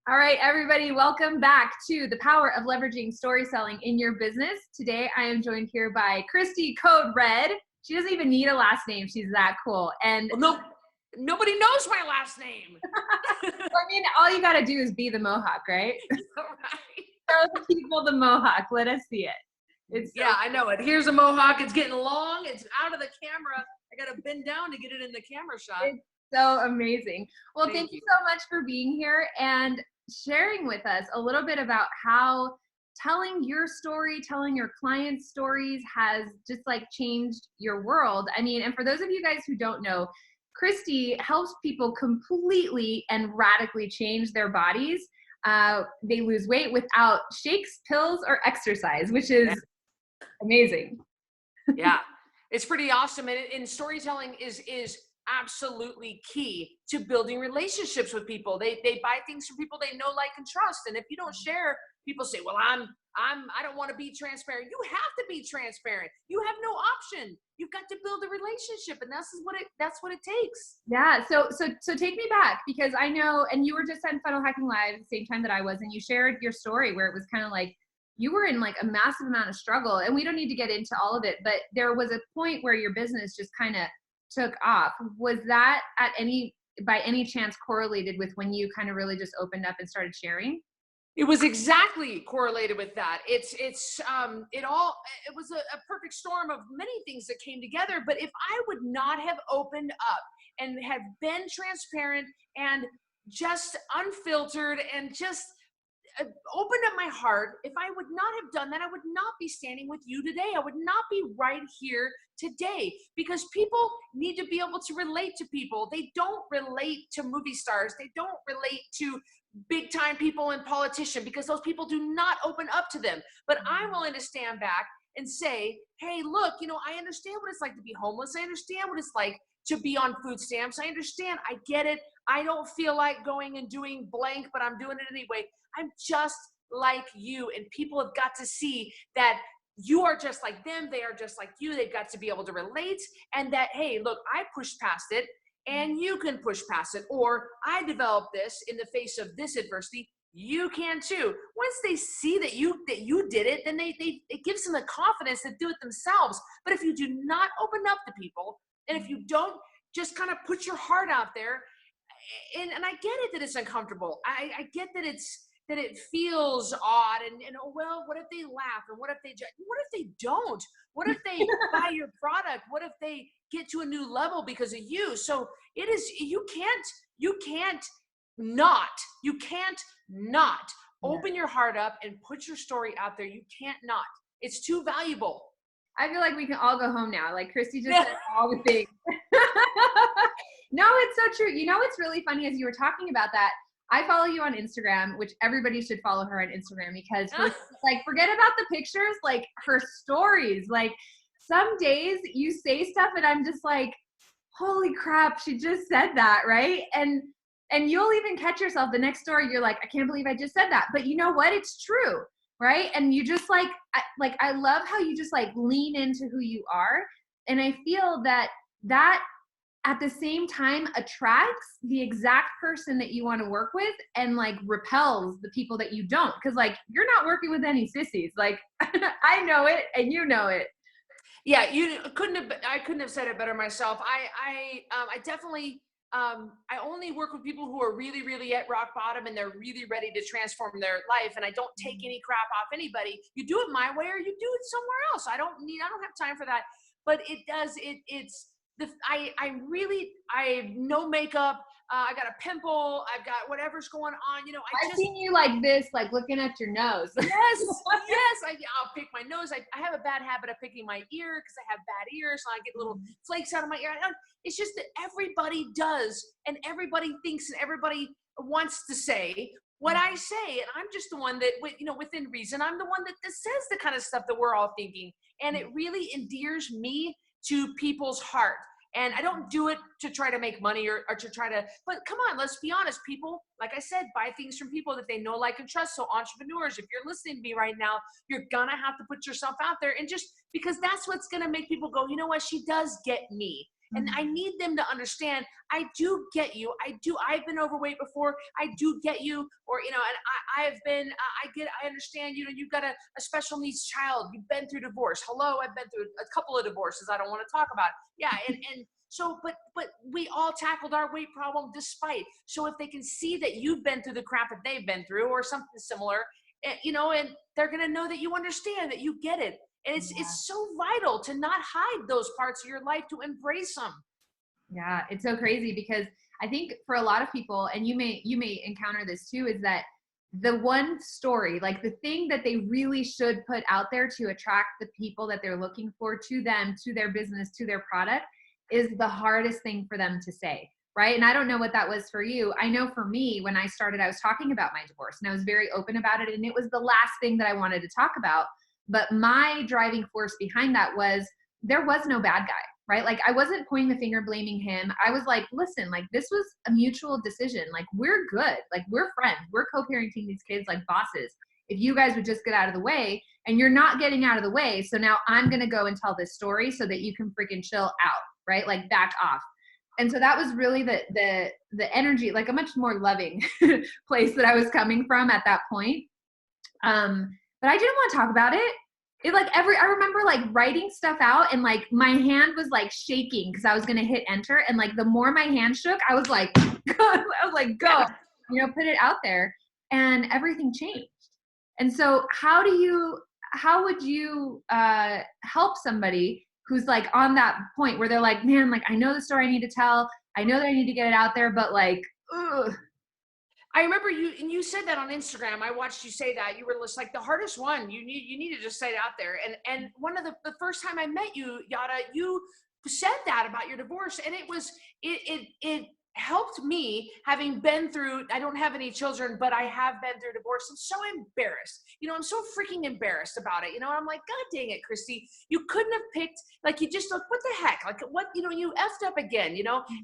All right, everybody, welcome back to the power of leveraging story selling in your business. Today, I am joined here by Christy Code Red. She doesn't even need a last name. She's that cool. And well, nobody knows my last name. I mean, all you got to do is be the Mohawk, right? Right. Show the people the Mohawk. Let us see it. It's yeah, I know it. Here's a Mohawk. It's getting long. It's out of the camera. I got to bend down to get it in the camera shot. It's so amazing. Well, thank you you so much for being here and sharing with us a little bit about how telling your story, telling your clients' stories has just like changed your world. I mean, and for those of you guys who don't know, Christy helps people completely and radically change their bodies. They lose weight without shakes, pills, or exercise, which is amazing. Yeah, it's pretty awesome. And storytelling is absolutely key to building relationships with people. They buy things from people they know, like, and trust. And if you don't share, people say, well, I don't want to be transparent. You have to be transparent. You have no option. You've got to build a relationship, and that's what it takes. Yeah. So take me back, because I know, and you were just on Funnel Hacking Live at the same time that I was, and you shared your story where it was kind of like you were in like a massive amount of struggle, and we don't need to get into all of it, but there was a point where your business just kind of took off. Was that by any chance correlated with when you kind of really just opened up and started sharing? It was exactly correlated with that. It was a perfect storm of many things that came together. But if I would not have opened up and have been transparent and just unfiltered and just opened up my heart, if I would not have done that, I would not be standing with you today. I would not be right here today, because people need to be able to relate to people. They don't relate to movie stars. They don't relate to big time people and politicians, because those people do not open up to them. But I'm willing to stand back and say, hey, look, I understand what it's like to be homeless. I understand what it's like to be on food stamps. I understand. I get it. I don't feel like going and doing blank, but I'm doing it anyway. I'm just like you. And people have got to see that you are just like them. They are just like you. They've got to be able to relate, and that, hey, look, I pushed past it and you can push past it. Or I developed this in the face of this adversity. You can too. Once they see that you did it, then it gives them the confidence to do it themselves. But if you do not open up to people, and if you don't just kind of put your heart out there, and I get it that it's uncomfortable. I get that it feels odd, and oh, well, what if they laugh, and what if they don't? What if they buy your product? What if they get to a new level because of you? So it is, you can't not open your heart up and put your story out there. You can't not. It's too valuable. I feel like we can all go home now. Like Christy just said all the things. No, it's so true. What's really funny is you were talking about that. I follow you on Instagram, which everybody should follow her on Instagram, because like, forget about the pictures, like her stories. Like some days you say stuff and I'm just like, holy crap, she just said that, right? And you'll even catch yourself the next story. You're like, I can't believe I just said that. But you know what? It's true, right? And you just I love how you just like lean into who you are. And I feel that at the same time attracts the exact person that you want to work with, and like repels the people that you don't. Cause like, you're not working with any sissies. Like I know it and you know it. Yeah. I couldn't have said it better myself. I definitely, I only work with people who are really, really at rock bottom, and they're really ready to transform their life. And I don't take any crap off anybody. You do it my way or you do it somewhere else. I don't have time for that. But I have no makeup. I got a pimple. I've got whatever's going on. I've seen you like this, like looking at your nose. Yes. I'll pick my nose. I have a bad habit of picking my ear because I have bad ears, and I get little flakes out of my ear. It's just that everybody does, and everybody thinks, and everybody wants to say what I say. And I'm just the one that, within reason, I'm the one that says the kind of stuff that we're all thinking. And it really endears me to people's heart. And I don't do it to try to make money or to try to, but come on, let's be honest. People, like I said, buy things from people that they know, like, and trust. So entrepreneurs, if you're listening to me right now, you're gonna have to put yourself out there, and just because that's what's gonna make people go, you know what, she does get me. And I need them to understand, I do get you. I've been overweight before. I do get you. Or, and I've been, I understand, you've got a special needs child. You've been through divorce. Hello, I've been through a couple of divorces. I don't want to talk about it. Yeah. And so, but we all tackled our weight problem despite. So if they can see that you've been through the crap that they've been through or something similar, and they're going to know that you understand, that you get it. And it's so vital to not hide those parts of your life, to embrace them. Yeah, it's so crazy because I think for a lot of people, and you may encounter this too, is that the one story, like the thing that they really should put out there to attract the people that they're looking for to them, to their business, to their product, is the hardest thing for them to say, right? And I don't know what that was for you. I know for me, when I started, I was talking about my divorce and I was very open about it. And it was the last thing that I wanted to talk about. But my driving force behind that was there was no bad guy, right? Like I wasn't pointing the finger, blaming him. I was like, listen, like this was a mutual decision. Like we're good. Like we're friends. We're co-parenting these kids like bosses. If you guys would just get out of the way, and you're not getting out of the way. So now I'm going to go and tell this story so that you can freaking chill out, right? Like back off. And so that was really the energy, like a much more loving place that I was coming from at that point. But I didn't want to talk about it. I remember like writing stuff out and like my hand was like shaking because I was going to hit enter. And like the more my hand shook, I was like, go, put it out there, and everything changed. And so how would you help somebody who's like on that point where they're like, man, like I know the story I need to tell. I know that I need to get it out there, but like, ugh. I remember you said that on Instagram. I watched you say that. You were just like, the hardest one, you need to just say it out there. And one of the first time I met you, Yada, you said that about your divorce. And it helped me, having been through, I don't have any children, but I have been through divorce. I'm so embarrassed. I'm so freaking embarrassed about it. I'm like, God dang it, Christy, you couldn't have picked, like, you just like, what the heck? Like what, you effed up again,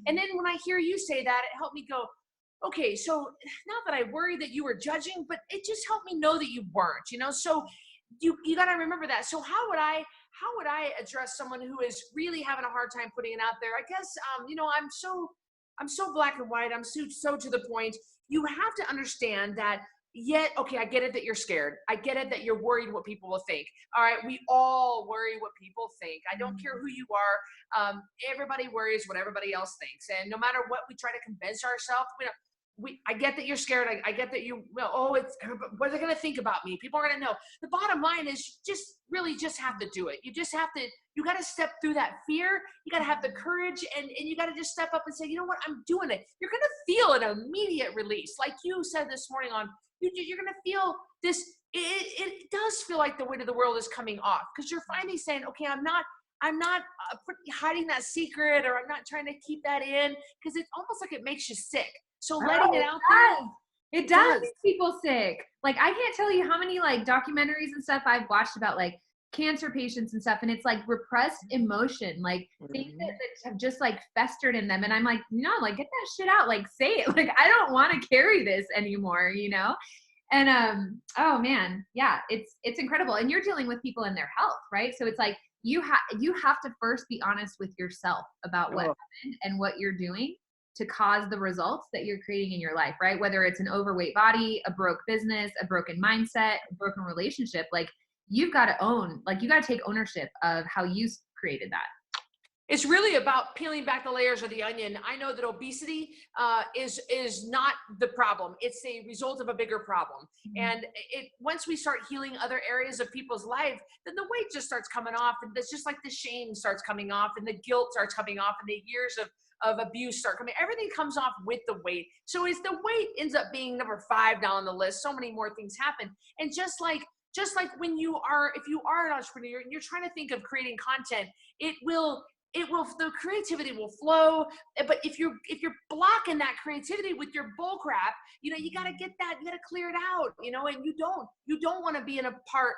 And then when I hear you say that, it helped me go, okay, so not that I worry that you were judging, but it just helped me know that you weren't, so you got to remember that. So how would I address someone who is really having a hard time putting it out there? I guess, I'm so black and white. I'm so to the point. You have to understand that, okay, I get it that you're scared. I get it that you're worried what people will think. All right, we all worry what people think. I don't care who you are. Everybody worries what everybody else thinks. And no matter what we try to convince ourselves, I get that you're scared. I get that what are they going to think about me? People are going to know. The bottom line is you just have to do it. You got to step through that fear. You got to have the courage, and you got to just step up and say, you know what, I'm doing it. You're going to feel an immediate release. Like you said this morning you're going to feel this. It does feel like the weight of the world is coming off, because you're finally saying, okay, I'm not hiding that secret, or I'm not trying to keep that in, because it's almost like it makes you sick. So letting it out there. It does make people sick. Like I can't tell you how many like documentaries and stuff I've watched about like cancer patients and stuff. And it's like repressed emotion, like things that have just like festered in them. And I'm like, no, like get that shit out. Like say it. Like, I don't want to carry this anymore, And, oh man, yeah, it's incredible. And you're dealing with people in their health, right? So it's like, you have to first be honest with yourself about what happened and what you're doing to cause the results that you're creating in your life, right? Whether it's an overweight body, a broke business, a broken mindset, a broken relationship, like you got to take ownership of how you created that. It's really about peeling back the layers of the onion. I know that obesity is not the problem. It's a result of a bigger problem. Mm-hmm. And once we start healing other areas of people's life, then the weight just starts coming off. And it's just like the shame starts coming off, and the guilt starts coming off, and the years of abuse start coming. Everything comes off with the weight. So as the weight ends up being number 5 down the list, so many more things happen. And just like when if you are an entrepreneur and you're trying to think of creating content, the creativity will flow. But if you're blocking that creativity with your bull crap, you got to get that, you got to clear it out, and you don't want to be in a part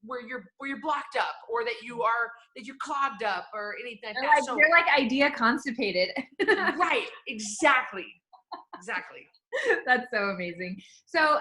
where you're blocked up, or that you're clogged up or anything like that. You're like idea constipated. Right. Exactly. That's so amazing. So,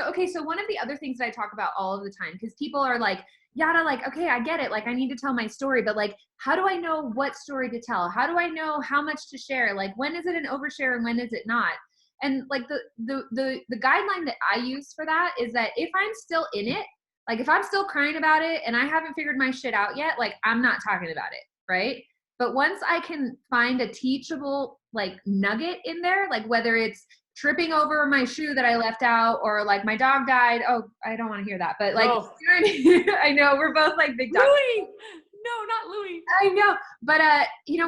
okay. So one of the other things that I talk about all of the time, because people are like, Yada, like, okay, I get it. Like, I need to tell my story, but like, how do I know what story to tell? How do I know how much to share? Like, when is it an overshare and when is it not? And like the guideline that I use for that is that if I'm still in it, like if I'm still crying about it and I haven't figured my shit out yet, like I'm not talking about it, right? But once I can find a teachable like nugget in there, like whether it's tripping over my shoe that I left out or like my dog died. Oh, I don't want to hear that. But like, No. I know we're both like big dog. Louis! No, not Louis. I know. But,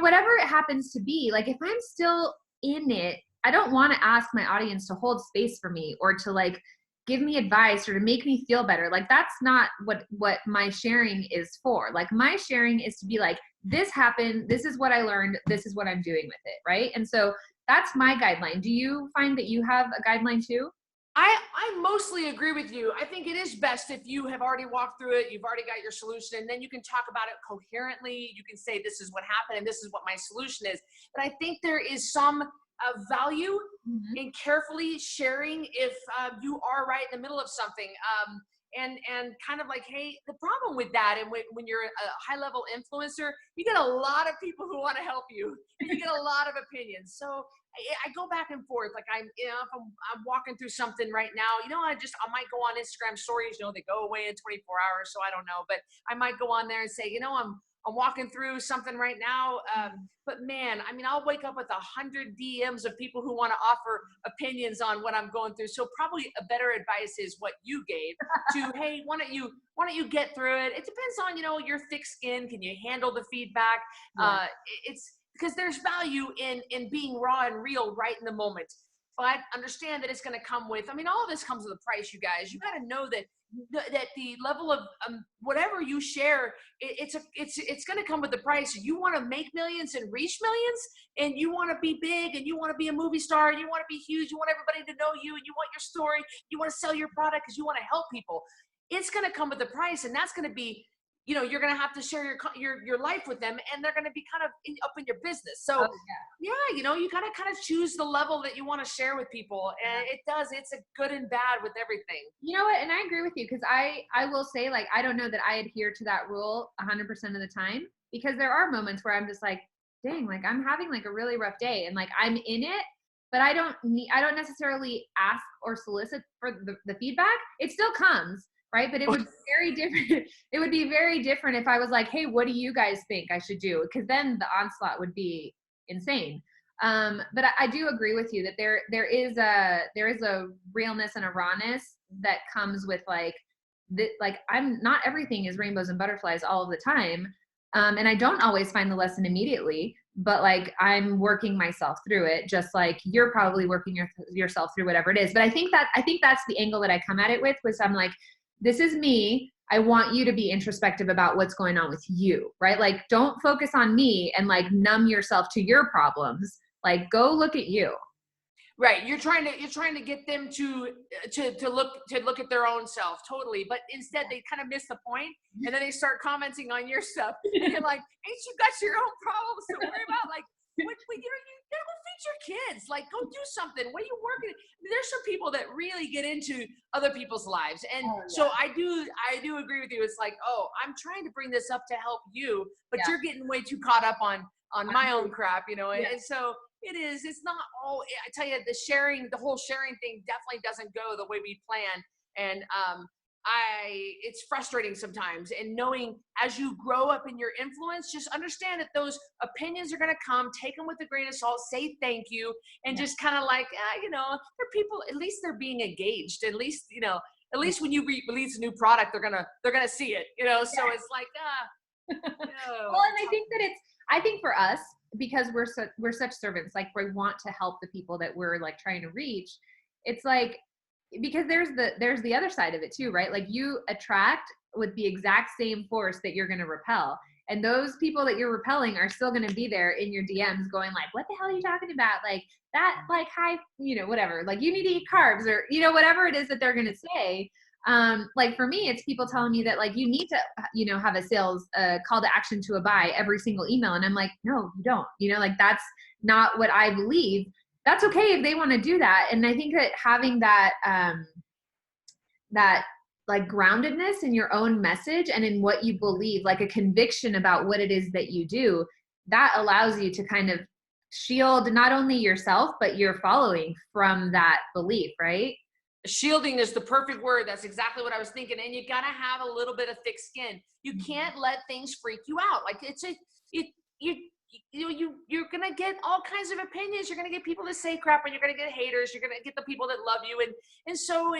whatever it happens to be, like if I'm still in it, I don't want to ask my audience to hold space for me or to like give me advice or to make me feel better. Like that's not what my sharing is for. Like my sharing is to be like, this happened. This is what I learned. This is what I'm doing with it. Right. And so that's my guideline. Do you find that you have a guideline too? I mostly agree with you. I think it is best if you have already walked through it, you've already got your solution, and then you can talk about it coherently. You can say, this is what happened and this is what my solution is. But I think there is some value in carefully sharing if you are right in the middle of something. And kind of like, hey, the problem with that, and when you're a high level influencer, you get a lot of people who want to help you, and you get a lot of opinions. So I go back and forth. Like if I'm walking through something right now, I might go on Instagram stories. They go away in 24 hours, so I don't know. But I might go on there and say, I'm walking through something right now. But man, I'll wake up with 100 DMs of people who want to offer opinions on what I'm going through. So probably a better advice is what you gave to, hey, why don't you get through it? It depends on, your thick skin. Can you handle the feedback? Yeah. It's because there's value in being raw and real right in the moment. But understand that it's going to come with, all of this comes with a price, you guys. You got to know that the level of whatever you share, it's going to come with the price. You want to make millions and reach millions, and you want to be big, and you want to be a movie star, and you want to be huge, you want everybody to know you, and you want your story, you want to sell your product because you want to help people. It's going to come with the price, and that's going to be, you're going to have to share your life with them, and they're going to be kind of up in your business. So yeah, you got to kind of choose the level that you want to share with people. And it's a good and bad with everything. You know what? And I agree with you, because I will say, like, I don't know that I adhere to that rule 100% of the time, because there are moments where I'm just like, dang, like I'm having like a really rough day, and like I'm in it, but I don't necessarily ask or solicit for the feedback. It still comes. Right. But it would be very different. It would be very different if I was like, hey, what do you guys think I should do? Because then the onslaught would be insane. But I do agree with you that there is a realness and a rawness that comes with like I'm not everything is rainbows and butterflies all of the time. And I don't always find the lesson immediately, but like I'm working myself through it, just like you're probably working yourself through whatever it is. But I think that's the angle that I come at it with, was I'm like, this is me. I want you to be introspective about what's going on with you, right? Like, don't focus on me and like numb yourself to your problems. Like, go look at you. Right. You're trying to get them to look at their own self. Totally. But instead they kind of miss the point, and then they start commenting on your stuff. And you're like, ain't you got your own problems to worry about? Like, you gotta go feed your kids. Like, go do something. What are you working? There's some people that really get into other people's lives. And so I do agree with you. It's like, oh, I'm trying to bring this up to help you, but you're getting way too caught up on my own crap, and so it's not all, I tell you, the whole sharing thing definitely doesn't go the way we plan. And it's frustrating sometimes. And knowing as you grow up in your influence, just understand that those opinions are going to come, take them with a grain of salt, say thank you, and just kind of like, they're people, at least they're being engaged. At least when you release a new product, they're going to see it, so it's like, well, and I think for us, because we're such servants, like we want to help the people that we're like trying to reach. It's like, because there's the other side of it too, right? Like you attract with the exact same force that you're going to repel. And those people that you're repelling are still going to be there in your DMs going like, what the hell are you talking about? Like that, like high, whatever, like you need to eat carbs, or, whatever it is that they're going to say. Like for me, it's people telling me that like, you need to, have a sales call to action to a buy every single email. And I'm like, no, you don't, like that's not what I believe. that's okay if they want to do that. And I think that having that, that like groundedness in your own message and in what you believe, like a conviction about what it is that you do, that allows you to kind of shield not only yourself, but your following from that belief, right? Shielding is the perfect word. That's exactly what I was thinking. And you gotta have a little bit of thick skin. You can't let things freak you out. Like you're gonna get all kinds of opinions. You're gonna get people that say crap, and you're gonna get haters. You're gonna get the people that love you, and so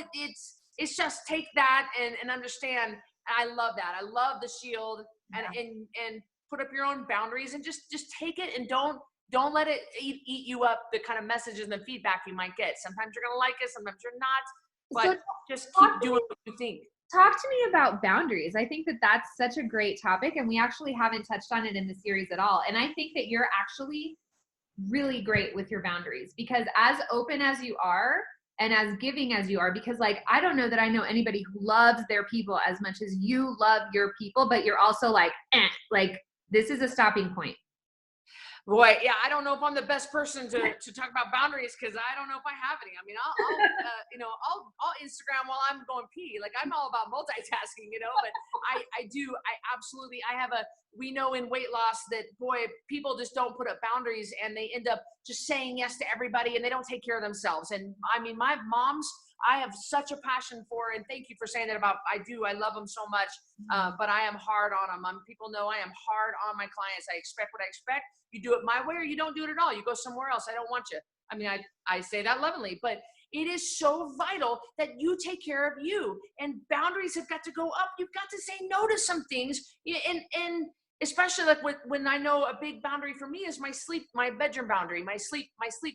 it's just take that and understand. I love that. I love the shield and put up your own boundaries and just take it and don't let it eat you up, the kind of messages and the feedback you might get. Sometimes you're going to like it, sometimes you're not, but just keep doing what you think. Talk to me about boundaries. I think that that's such a great topic, and we actually haven't touched on it in the series at all. And I think that you're actually really great with your boundaries, because as open as you are and as giving as you are, because like, I don't know that I know anybody who loves their people as much as you love your people, but you're also like, like this is a stopping point. Boy, yeah, I don't know if I'm the best person to talk about boundaries, because I don't know if I have any. I mean, I'll Instagram while I'm going pee. Like, I'm all about multitasking, but we know in weight loss that, boy, people just don't put up boundaries, and they end up just saying yes to everybody, and they don't take care of themselves. And I mean, my mom's, I have such a passion for, and thank you for saying that about, I love them so much, but I am hard on them. People know I am hard on my clients. I expect what I expect. You do it my way or you don't do it at all. You go somewhere else. I don't want you. I mean, I say that lovingly, but it is so vital that you take care of you, and boundaries have got to go up. You've got to say no to some things, and especially like when I know a big boundary for me is my bedroom boundary, my sleep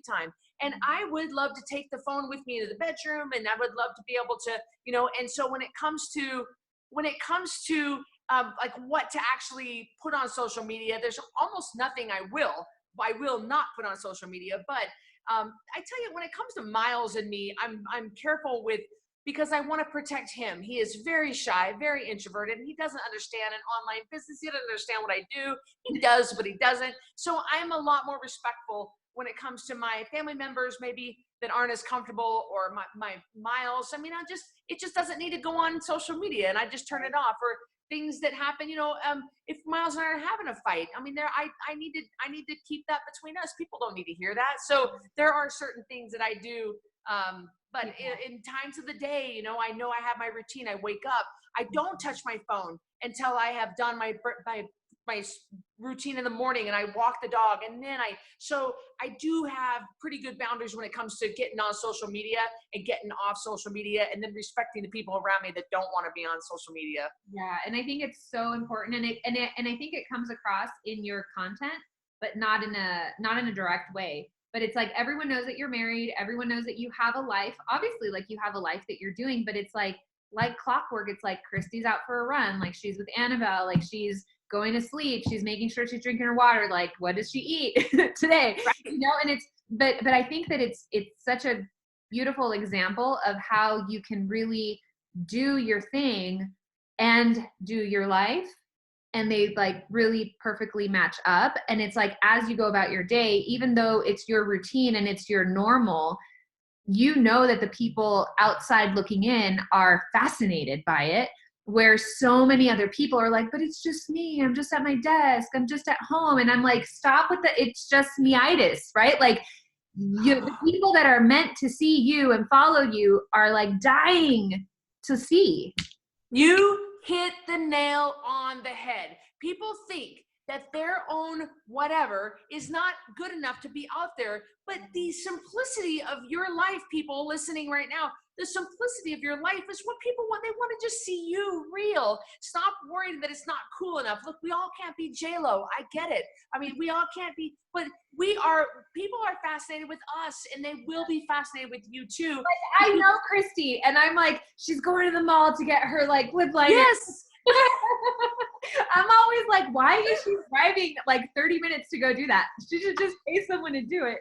time. And I would love to take the phone with me to the bedroom, and I would love to be able to, and so when it comes to like what to actually put on social media, there's almost nothing I will not put on social media. But I tell you, when it comes to Miles and me, I'm careful with, because I want to protect him. He is very shy, very introverted, and he doesn't understand an online business. He doesn't understand what I do. He does, but he doesn't. So I'm a lot more respectful when it comes to my family members, maybe that aren't as comfortable, or my Miles. I mean, it just doesn't need to go on social media, and I just turn it off. Or things that happen, if Miles and I are having a fight, I mean, I need to keep that between us. People don't need to hear that. So there are certain things that I do. But in times of the day, I know I have my routine. I wake up, I don't touch my phone until I have done my routine in the morning, and I walk the dog, and then so I do have pretty good boundaries when it comes to getting on social media and getting off social media, and then respecting the people around me that don't want to be on social media. Yeah, and I think it's so important, and I think it comes across in your content, but not in a direct way. But it's like, everyone knows that you're married, everyone knows that you have a life. Obviously, like, you have a life that you're doing, but it's like clockwork. It's like Christy's out for a run, like she's with Annabelle, like she's going to sleep, she's making sure she's drinking her water, like what does she eat today? Right. And it's but I think that it's such a beautiful example of how you can really do your thing and do your life, and they like really perfectly match up. And it's like, as you go about your day, even though it's your routine and it's your normal, that the people outside looking in are fascinated by it, where so many other people are like, but it's just me, I'm just at my desk, I'm just at home. And I'm like, stop with the it's just me-itis, right? Like, the people that are meant to see you and follow you are like dying to see. You hit the nail on the head. People think that their own whatever is not good enough to be out there, but the simplicity of your life, people listening right now, the simplicity of your life is what people want. They want to just see you real. Stop worrying that it's not cool enough. Look, we all can't be J-Lo. I get it. I mean, we all can't be, but people are fascinated with us, and they will be fascinated with you too. Like, I know Christy, and I'm like, she's going to the mall to get her like lip liner. Yes. I'm always like, why is she driving like 30 minutes to go do that? She should just pay someone to do it.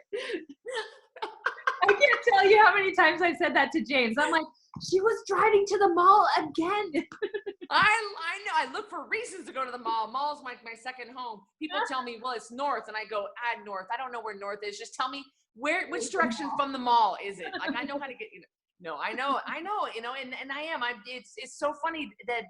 I can't tell you how many times I've said that to James. I'm like, she was driving to the mall again. I know. I look for reasons to go to the mall. Mall's my second home. People tell me, well, it's north. And I go, north. I don't know where north is. Just tell me which direction from the mall is it? Like, I know how to get, no, I know, and I am, it's so funny that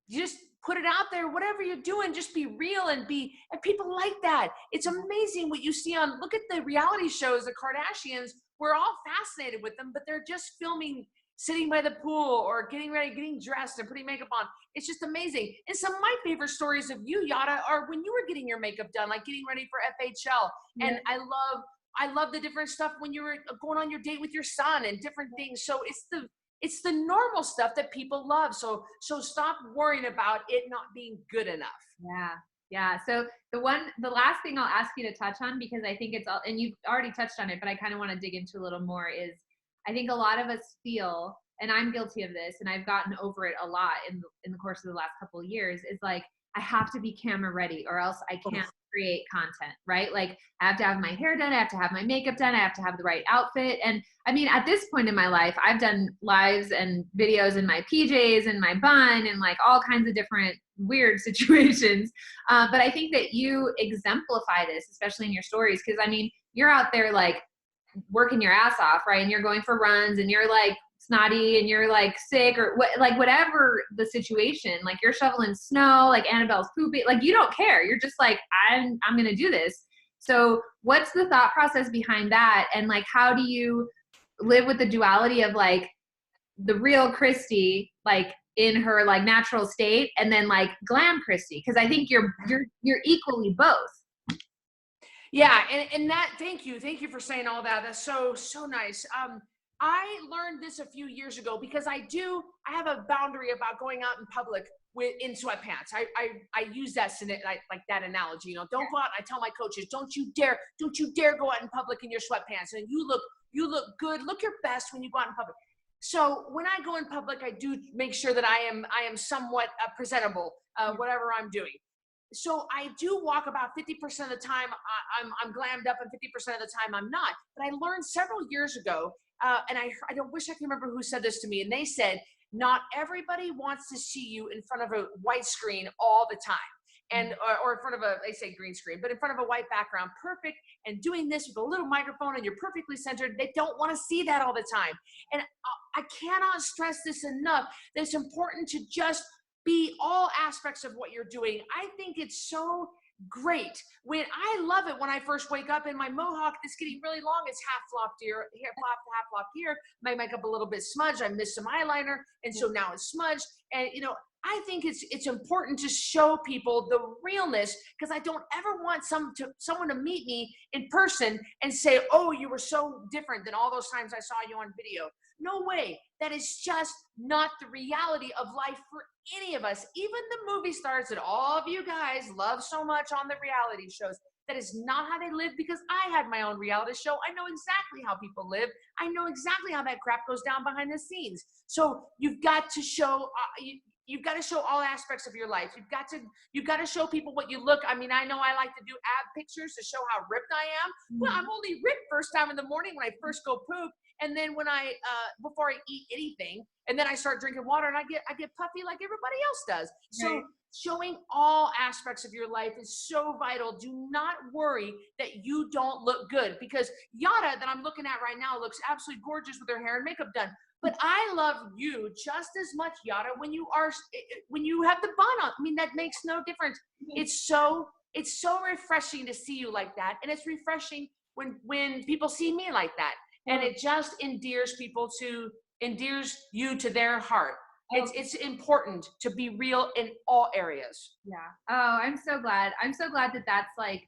you just put it out there, whatever you're doing, just be real and people like that. It's amazing what you see look at the reality shows, the Kardashians, we're all fascinated with them, but they're just filming sitting by the pool or getting ready, getting dressed and putting makeup on. It's just amazing. And some of my favorite stories of you, Yada, are when you were getting your makeup done, like getting ready for FHL. Yeah. And I love the different stuff when you were going on your date with your son and different things. So it's the normal stuff that people love. So stop worrying about it not being good enough. Yeah. Yeah. So the last thing I'll ask you to touch on, because I think it's all, and you've already touched on it, but I kind of want to dig into a little more, is I think a lot of us feel, and I'm guilty of this, and I've gotten over it a lot in the course of the last couple of years, is like, I have to be camera ready or else I can't create content, right? Like, I have to have my hair done, I have to have my makeup done, I have to have the right outfit. And I mean, at this point in my life, I've done lives and videos in my PJs and my bun and like all kinds of different weird situations. But I think that you exemplify this, especially in your stories, because I mean, you're out there like working your ass off, right? And you're going for runs and you're like snotty and you're like sick or whatever the situation, like you're shoveling snow, like Annabelle's pooping, like you don't care. You're just like, I'm going to do this. So what's the thought process behind that? And like, how do you live with the duality of like the real Christy, like in her like natural state, and then like glam Christy? Cause I think you're equally both. Yeah. And that, thank you for saying all that. That's so nice. I learned this a few years ago because I have a boundary about going out in public in sweatpants. I use that like that analogy, don't go out. I tell my coaches, don't you dare go out in public in your sweatpants. And you look good, look your best when you go out in public. So when I go in public, I do make sure that I am somewhat presentable, whatever I'm doing. So I do walk about 50% of the time I'm glammed up and 50% of the time I'm not. But I learned several years ago, and I don't wish I can remember who said this to me. And they said, not everybody wants to see you in front of a white screen all the time. And, or in front of they say green screen, but in front of a white background, perfect. And doing this with a little microphone and you're perfectly centered. They don't want to see that all the time. And I cannot stress this enough, that it's important to just be all aspects of what you're doing. I think it's so great. I love it when I first wake up and my mohawk is getting really long. It's half flopped here, half flopped here. My makeup a little bit smudged. I missed some eyeliner, and so now it's smudged. And I think it's important to show people the realness, because I don't ever want someone to meet me in person and say, "Oh, you were so different than all those times I saw you on video." No way. That is just not the reality of life for any of us. Even the movie stars that all of you guys love so much on the reality shows, that is not how they live, because I had my own reality show. I know exactly how people live. I know exactly how that crap goes down behind the scenes. So you've got to show you've got to show all aspects of your life. You've got to show people what you look. I mean, I know I like to do ab pictures to show how ripped I am. Well, I'm only ripped first time in the morning when I first go poop. And then when before I eat anything, and then I start drinking water, and I get puffy like everybody else does. So showing all aspects of your life is so vital. Do not worry that you don't look good, because Yada, that I'm looking at right now, looks absolutely gorgeous with her hair and makeup done. But I love you just as much, Yada, when you have the bun on. I mean, that makes no difference. It's so refreshing to see you like that, and it's refreshing when people see me like that. And it just endears you to their heart. It's important to be real in all areas. Yeah. Oh, I'm so glad that that's like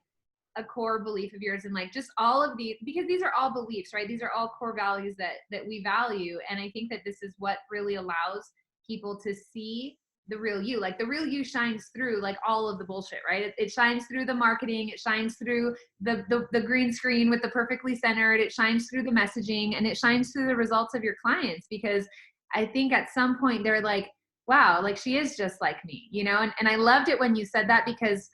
a core belief of yours, and like just all of these, because these are all beliefs, right? These are all core values that we value. And I think that this is what really allows people to see the real you. Like the real you shines through like all of the bullshit, right? It shines through the marketing. It shines through the green screen with the perfectly centered. It shines through the messaging, and it shines through the results of your clients, because I think at some point they're like, wow, like she is just like me, And I loved it when you said that, because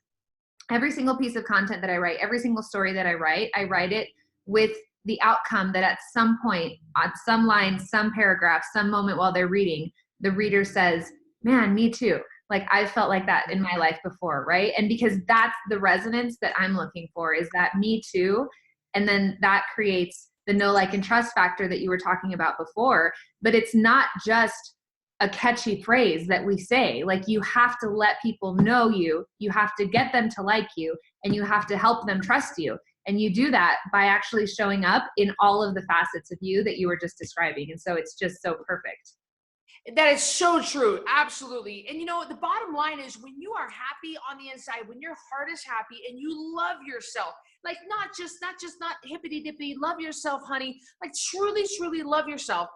every single piece of content that I write, every single story that I write it with the outcome that at some point, on some line, some paragraph, some moment while they're reading, the reader says, man, me too. Like I felt like that in my life before, right? And because that's the resonance that I'm looking for, is that me too. And then that creates the know, like, and trust factor that you were talking about before. But it's not just a catchy phrase that we say. Like, you have to let people know you have to get them to like you, and you have to help them trust you. And you do that by actually showing up in all of the facets of you that you were just describing. And so it's just so perfect. That is so true. Absolutely. And the bottom line is, when you are happy on the inside, when your heart is happy and you love yourself, like not hippity dippity, love yourself, honey, like truly, truly love yourself,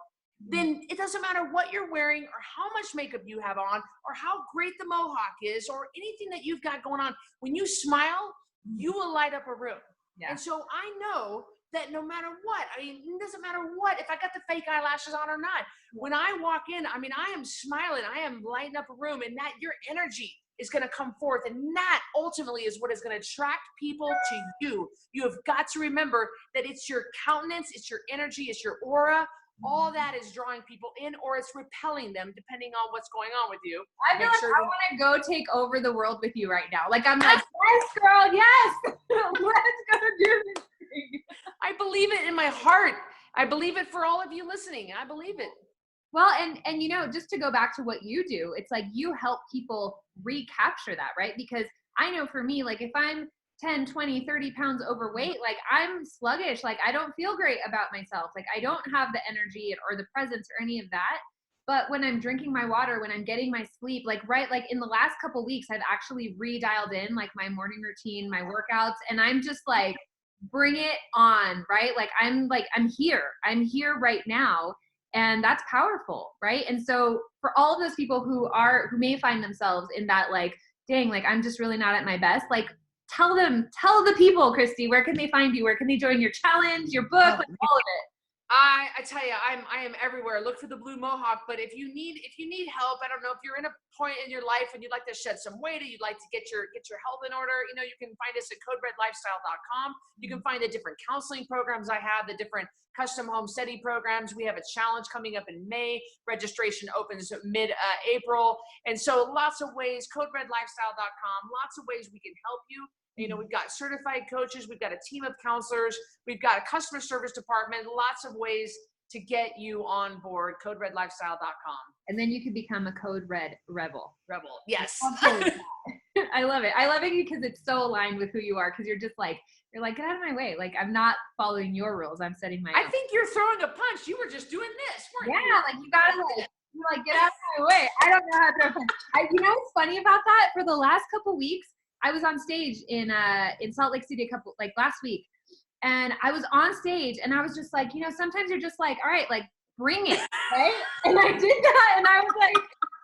then it doesn't matter what you're wearing or how much makeup you have on or how great the mohawk is or anything that you've got going on. When you smile, you will light up a room. Yeah. And so I know that no matter what, I mean, it doesn't matter what, if I got the fake eyelashes on or not, when I walk in, I mean, I am smiling, I am lighting up a room, and that your energy is going to come forth. And that ultimately is what is going to attract people to you. You have got to remember that it's your countenance, it's your energy, it's your aura. All that is drawing people in, or it's repelling them, depending on what's going on with you. I feel like I want to go take over the world with you right now. Like, I'm like, yes, girl, yes. Let's go do this thing. I believe it in my heart. I believe it for all of you listening. I believe it. Well, and just to go back to what you do, it's like you help people recapture that, right? Because I know for me, like, if I'm 10, 20, 30 pounds overweight, like, I'm sluggish. Like, I don't feel great about myself. Like, I don't have the energy or the presence or any of that. But when I'm drinking my water, when I'm getting my sleep, like, right, like in the last couple weeks, I've actually redialed in like my morning routine, my workouts, and I'm just like, bring it on, right? Like, I'm here right now. And that's powerful, right? And so for all of those people who may find themselves in that, like, dang, like, I'm just really not at my best, like, tell the people, Christy, where can they find you? Where can they join your challenge, your book, like, all of it? I tell you, I am everywhere. Look for the blue mohawk. But if you need help, I don't know, if you're in a point in your life when you'd like to shed some weight, or you'd like to get your health in order, you can find us at codebredlifestyle.com. You can find the different counseling programs I have, the different custom home study programs. We have a challenge coming up in May. Registration opens mid-April. And so lots of ways, codebredlifestyle.com, lots of ways we can help you. We've got certified coaches, we've got a team of counselors, we've got a customer service department, lots of ways to get you on board, codebredlifestyle.com. And then you can become a Code Red rebel. Yes. I love it. I love it because it's so aligned with who you are, because you're like, get out of my way. Like, I'm not following your rules. I'm setting my own. I think you're throwing a punch. You were just doing this, weren't you? Yeah, like, you gotta get out of my way. I don't know how to throw a punch. What's funny about that? For the last couple weeks, I was on stage in Salt Lake City last week, and I was on stage, and I was just like, sometimes you're just like, all right, like, bring it, right? And I did that, and I was like,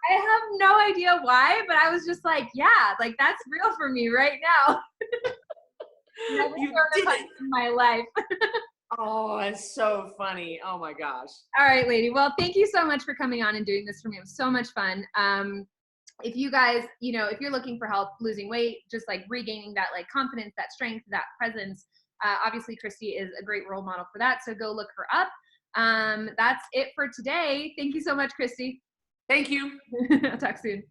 I have no idea why, but I was just like, yeah, like, that's real for me right now. Never you did it in my life. Oh, it's so funny. Oh my gosh. All right, lady. Well, thank you so much for coming on and doing this for me. It was so much fun. If you guys, if you're looking for help losing weight, just like regaining that, like, confidence, that strength, that presence, obviously Christy is a great role model for that. So go look her up. That's it for today. Thank you so much, Christy. Thank you. Talk soon.